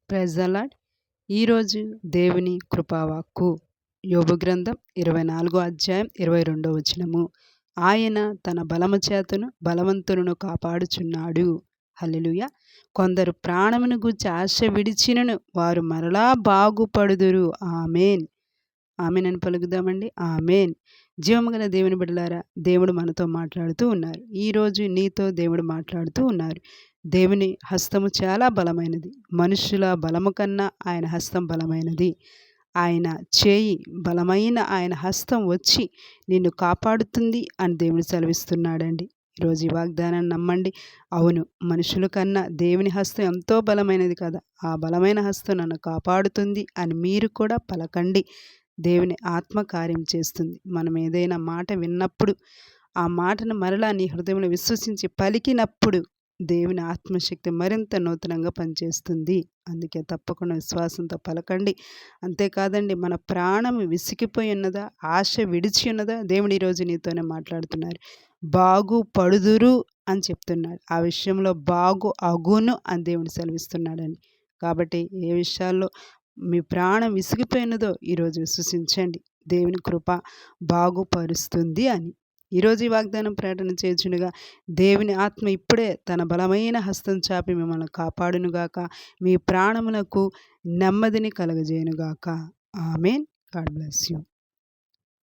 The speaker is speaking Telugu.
Praise the lord. ఈరోజు దేవుని కృపావాక్కు యోబు గ్రంథం 24 అధ్యాయం 22 వచనము. ఆయన తన బలము చేతను బలవంతులను కాపాడుచున్నాడు. హల్లెలూయా. కొందరు ప్రాణమును గూర్చి ఆశ విడిచినను వారు మరలా బాగుపడుదురు. ఆమేన్. ఆమెన్ అని పలుకుదామండి. ఆమెన్. జీవము గల దేవుని బిడ్డలారా, దేవుడు మనతో మాట్లాడుతూ ఉన్నారు. ఈరోజు నీతో దేవుడు మాట్లాడుతూ ఉన్నారు. దేవుని హస్తము చాలా బలమైనది. మనుషుల బలము కన్నా ఆయన హస్తం బలమైనది. ఆయన చేయి బలమైన ఆయన హస్తం వచ్చి నిన్ను కాపాడుతుంది అని దేవుడు సెలవిస్తున్నాడండి. ఈరోజు ఈ వాగ్దానాన్ని నమ్మండి. అవును, మనుషుల కన్నా దేవుని హస్తం ఎంతో బలమైనది కదా. ఆ బలమైన హస్తం నన్ను కాపాడుతుంది అని మీరు కూడా పలకండి. దేవుని ఆత్మ కార్యం చేస్తుంది. మనం ఏదైనా మాట విన్నప్పుడు ఆ మాటను మరలా నీ హృదయంలో విశ్వసించి పలికినప్పుడు దేవుని ఆత్మశక్తి మరింత నూతనంగా పనిచేస్తుంది. అందుకే తప్పకుండా విశ్వాసంతో పలకండి. అంతేకాదండి, మన ప్రాణం విసిగిపోయి ఉన్నదా, ఆశ విడిచి ఉన్నదా, దేవుడు ఈరోజు నీతోనే మాట్లాడుతున్నారు. బాగుపడుదురు అని చెప్తున్నాడు. ఆ విషయంలో బాగు అగును అని దేవుడు సెలవిస్తున్నాడండి. కాబట్టి ఏ విషయాల్లో మీ ప్రాణం విసిగిపోయినదో ఈరోజు విశ్వసించండి. దేవుని కృప బాగుపరుస్తుంది అని. ఈరోజు ఈ వాగ్దానం ప్రకటన చేయుచుండగా దేవుని ఆత్మ ఇప్పుడే తన బలమైన హస్తం చాపి మిమ్మల్ని కాపాడునుగాక, మీ ప్రాణములకు నెమ్మదిని కలగజేయునుగాక. ఆమేన్. God bless you.